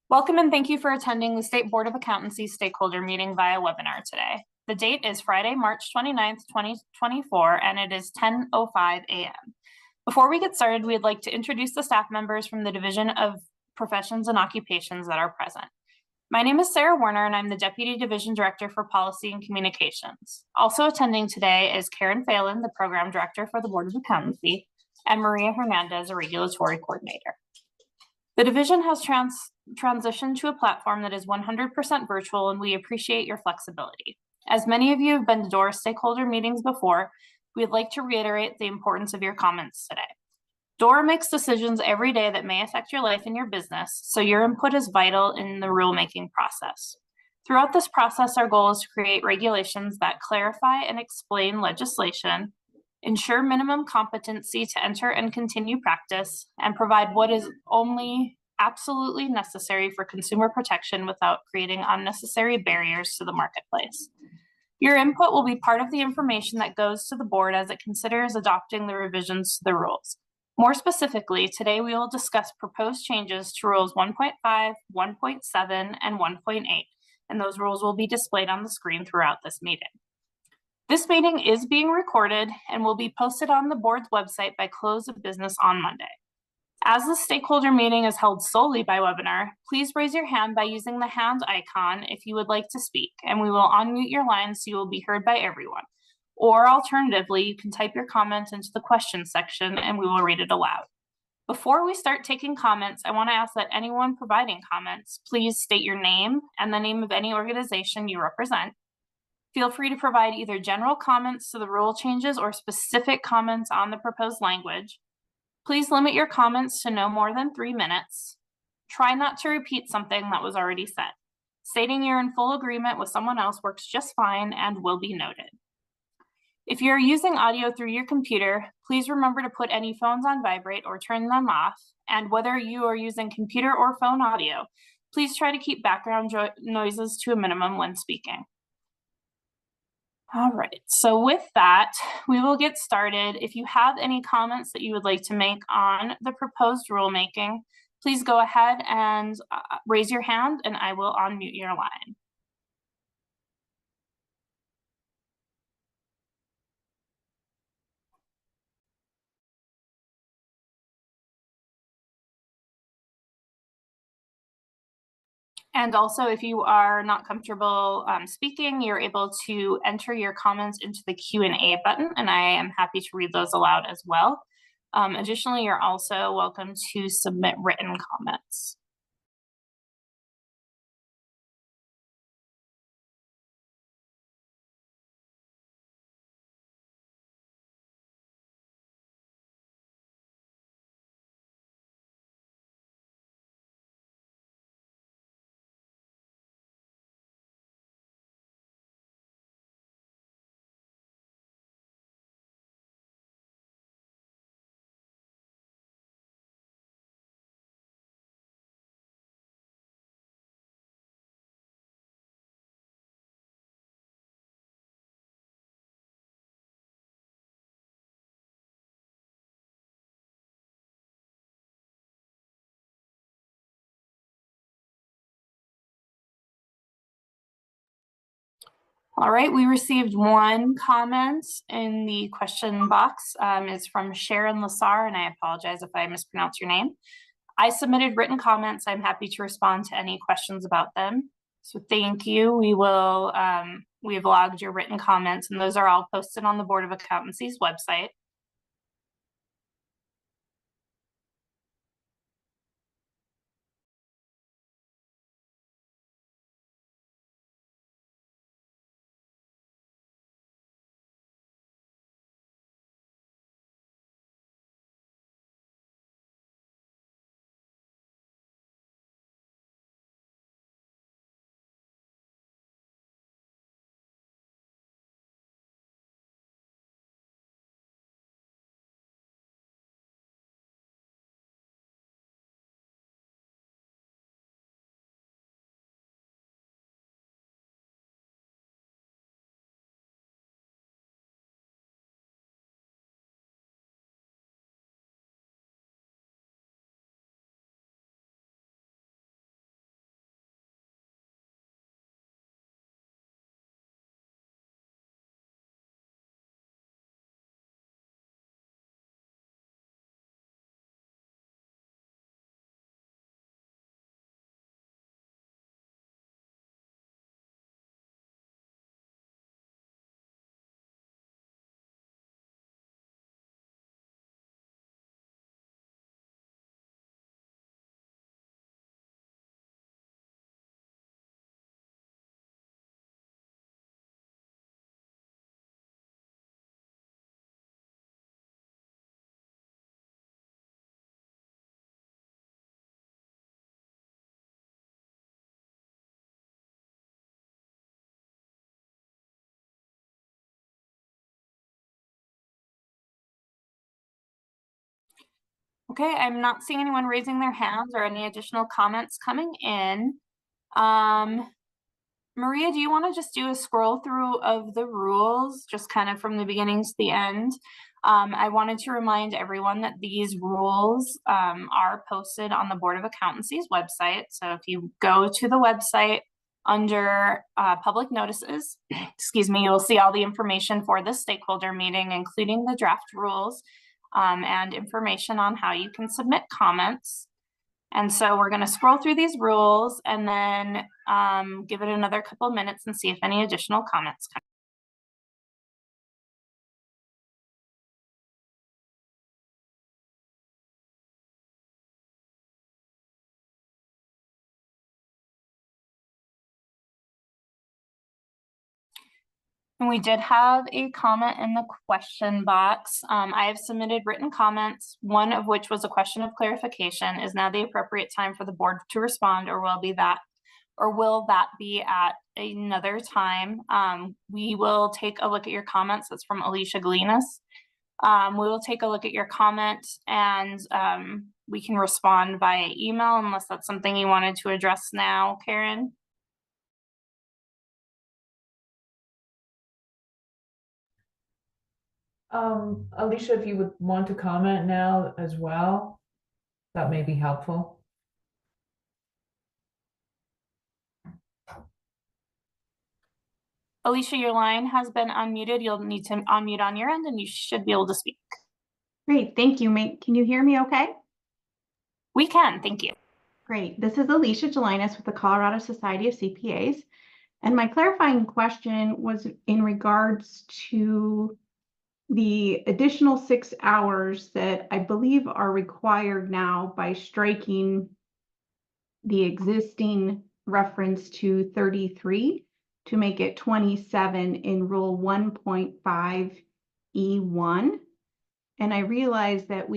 Welcome and thank you for attending the State Board of Accountancy stakeholder meeting via webinar today. The date is Friday, March 29th, 2024, and it is 10:05 a.m. Before we get started, we'd like to introduce the staff members from the Division of Professions and Occupations that are present. My name is Sarah Werner, and I'm the Deputy Division Director for Policy and Communications. Also attending today is Karen Phelan, the Program Director for the Board of Accountancy, and Maria Hernandez, a Regulatory Coordinator. The division has transitioned to a platform that is 100% virtual, and we appreciate your flexibility. As many of you have been to DOOR stakeholder meetings before, we'd like to reiterate the importance of your comments today. DOOR makes decisions every day that may affect your life and your business, so your input is vital in the rulemaking process. Throughout this process, our goal is to create regulations that clarify and explain legislation, ensure minimum competency to enter and continue practice, and provide what is only absolutely necessary for consumer protection without creating unnecessary barriers to the marketplace. Your input will be part of the information that goes to the board as it considers adopting the revisions to the rules. More specifically, today we will discuss proposed changes to rules 1.5, 1.7, and 1.8, and those rules will be displayed on the screen throughout this meeting. This meeting is being recorded and will be posted on the board's website by close of business on Monday. As the stakeholder meeting is held solely by webinar, please raise your hand by using the hand icon if you would like to speak, and we will unmute your line so you will be heard by everyone. Or alternatively, you can type your comment into the questions section and we will read it aloud. Before we start taking comments, I want to ask that anyone providing comments, please state your name and the name of any organization you represent. Feel free to provide either general comments to the rule changes or specific comments on the proposed language. Please limit your comments to no more than 3 minutes. Try not to repeat something that was already said. Stating you're in full agreement with someone else works just fine and will be noted. If you're using audio through your computer, please remember to put any phones on vibrate or turn them off. And whether you are using computer or phone audio, please try to keep background noises to a minimum when speaking. All right, so with that, we will get started. If you have any comments that you would like to make on the proposed rulemaking, please go ahead and raise your hand and I will unmute your line. And also, if you are not comfortable speaking, you're able to enter your comments into the Q&A button, and I am happy to read those aloud as well. Additionally, you're also welcome to submit written comments. All right, we received one comment in the question box. It's from Sharon Lasar, and I apologize if I mispronounce your name. I submitted written comments. I'm happy to respond to any questions about them. So thank you. We have logged your written comments, and those are all posted on the Board of Accountancy's website. Okay, I'm not seeing anyone raising their hands or any additional comments coming in. Maria, do you want to just do a scroll through of the rules, just kind of from the beginning to the end? I wanted to remind everyone that these rules are posted on the Board of Accountancy's website. So if you go to the website under public notices, excuse me, you'll see all the information for the stakeholder meeting, including the draft rules and information on how you can submit comments. And so we're going to scroll through these rules and then give it another couple of minutes and see if any additional comments come. And we did have a comment in the question box. I have submitted written comments, one of which was a question of clarification. Is now the appropriate time for the board to respond, or will that be at another time? We will take a look at your comments. That's from Alicia Galinas. We will take a look at your comment and we can respond via email unless that's something you wanted to address now, Karen. Alicia, if you would want to comment now as well, that may be helpful. Alicia, your line has been unmuted. You'll need to unmute on your end and you should be able to speak. Great, thank you. Can you hear me okay? We can, thank you. Great, this is Alicia Galinas with the Colorado Society of CPAs. And my clarifying question was in regards to the additional 6 hours that I believe are required now by striking the existing reference to 33 to make it 27 in Rule 1.5E1. And I realize that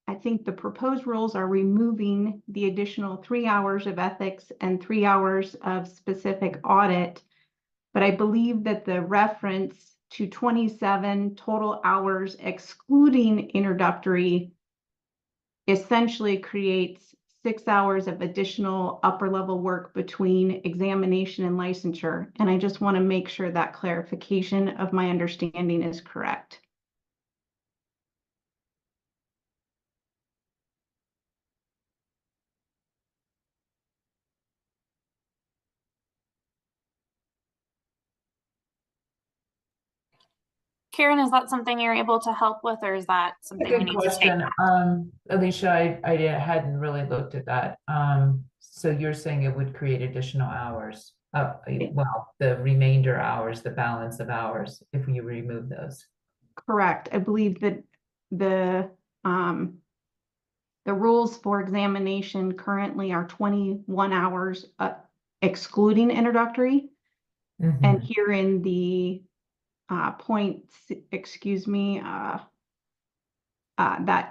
I think the proposed rules are removing the additional 3 hours of ethics and 3 hours of specific audit. But I believe that the reference to 27 total hours excluding introductory essentially creates 6 hours of additional upper level work between examination and licensure. And I just want to make sure that clarification of my understanding is correct. Karen, is that something you're able to help with, or is that something we Good need to take? question. Alicia, I hadn't really looked at that. So you're saying it would create additional hours? Well, the remainder hours, the balance of hours, if you remove those. Correct. I believe that the rules for examination currently are 21 hours excluding introductory. Mm-hmm. And here in the that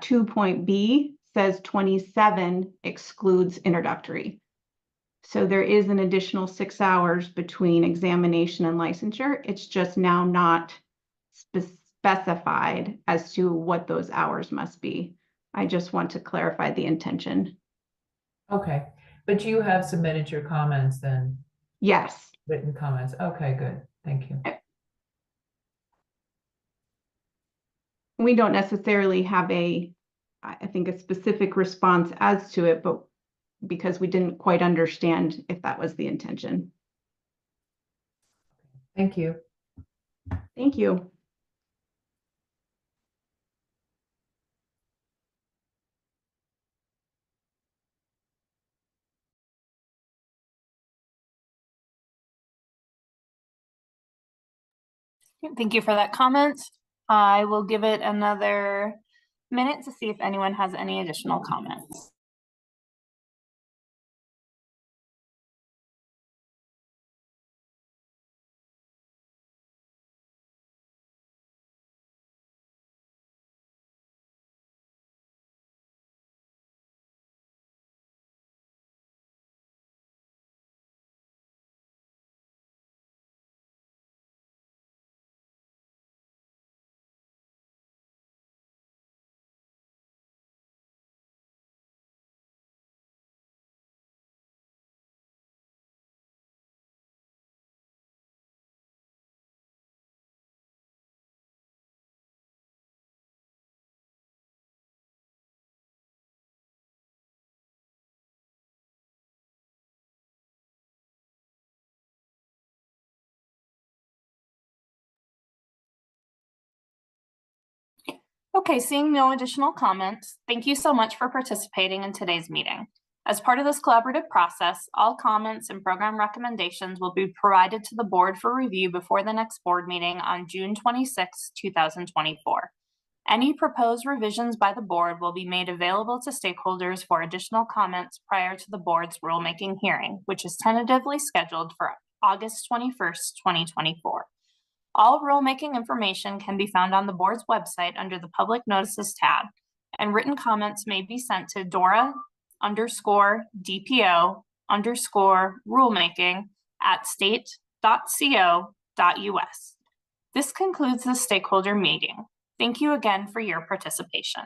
2.B says 27 excludes introductory. So there is an additional 6 hours between examination and licensure. It's just now not specified as to what those hours must be. I just want to clarify the intention. Okay, but you have submitted your comments then? Yes. Written comments. Okay, good. Thank you. We don't necessarily have I think, a specific response as to it, but because we didn't quite understand if that was the intention. Thank you. Thank you. Thank you for that comment. I will give it another minute to see if anyone has any additional comments. Okay, seeing no additional comments, thank you so much for participating in today's meeting. As part of this collaborative process, all comments and program recommendations will be provided to the board for review before the next board meeting on June 26, 2024. Any proposed revisions by the board will be made available to stakeholders for additional comments prior to the board's rulemaking hearing, which is tentatively scheduled for August 21st, 2024. All rulemaking information can be found on the board's website under the Public Notices tab, and written comments may be sent to Dora_DPO_rulemaking@state.co.us. This concludes the stakeholder meeting. Thank you again for your participation.